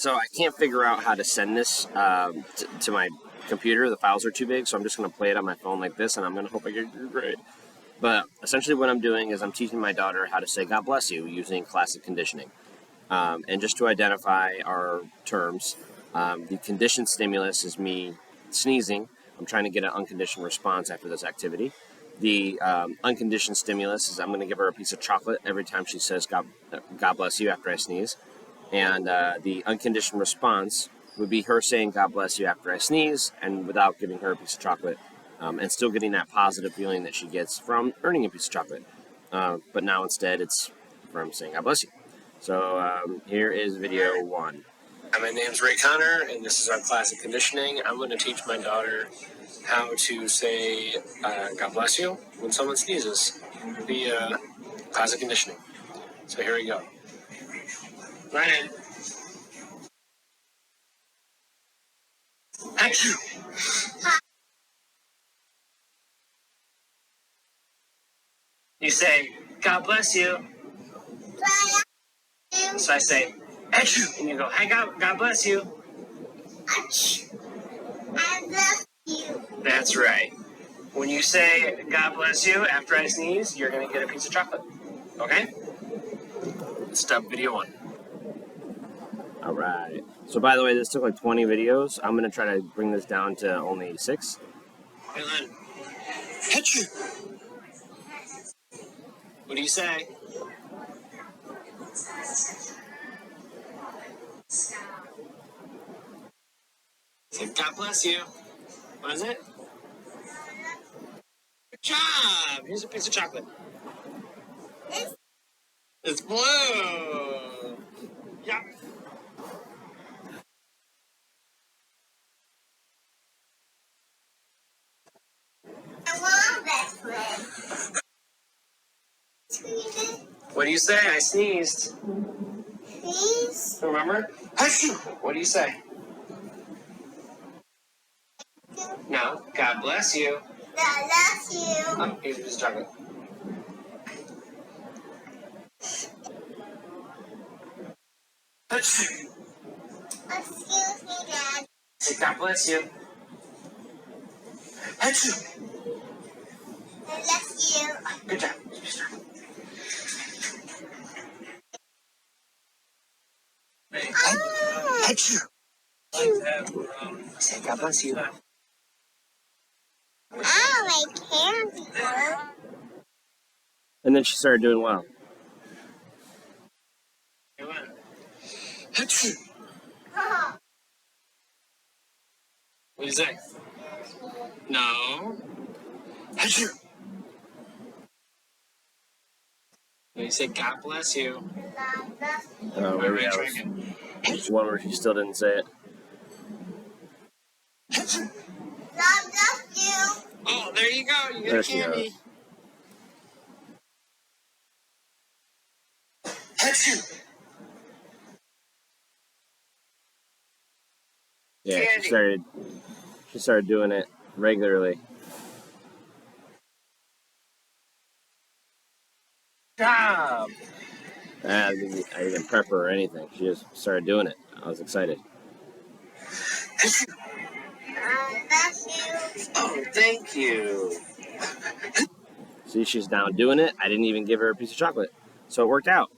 So I can't figure out how to send this to my computer. The files are too big, so I'm just going to play it on my phone like this, and I'm going to hope I get a good grade. But essentially what I'm doing is I'm teaching my daughter how to say God bless you using classic conditioning. And just to identify our terms, the conditioned stimulus is me sneezing. I'm trying to get an unconditioned response after this activity. The unconditioned stimulus is I'm going to give her a piece of chocolate every time she says God bless you after I sneeze. And the unconditioned response would be her saying God bless you after I sneeze and without giving her a piece of chocolate, and still getting that positive feeling that she gets from earning a piece of chocolate. But now instead it's from saying God bless you. So here is video 1. My name's Ray Connor, and this is our classic conditioning. I'm going to teach my daughter how to say God bless you when someone sneezes via classic conditioning. So here we go. Ryan. Action. You say, God bless you. So I say, Achoo, and you go, hey, God bless you. Achoo. I bless you. That's right. When you say, God bless you, after I sneeze, you're going to get a piece of chocolate. Okay? Stop video 1. All right. So by the way, this took like 20 videos. I'm going to try to bring this down to only 6. Hey, Len. Achoo. What do you say? Say, God bless you. What is it? Good job. Here's a piece of chocolate. It's blue. Yep. I love that one. What do you say? I sneezed. Sneeze? Remember? What do you say? No. God bless you. God bless you. Oh, here's a piece of chocolate. Excuse me, Dad. Say God bless you. God bless you. Good job. Say God bless you. I like candy. And then she started doing well. What do you say? No. You say God bless you. Maybe that was one where she still didn't say it. God bless you. Oh, there you go. You get a candy. Yeah, candy. She started doing it regularly. Job. I didn't prep her or anything. She just started doing it. I was excited. Oh, thank you. See, she's now doing it. I didn't even give her a piece of chocolate. So it worked out.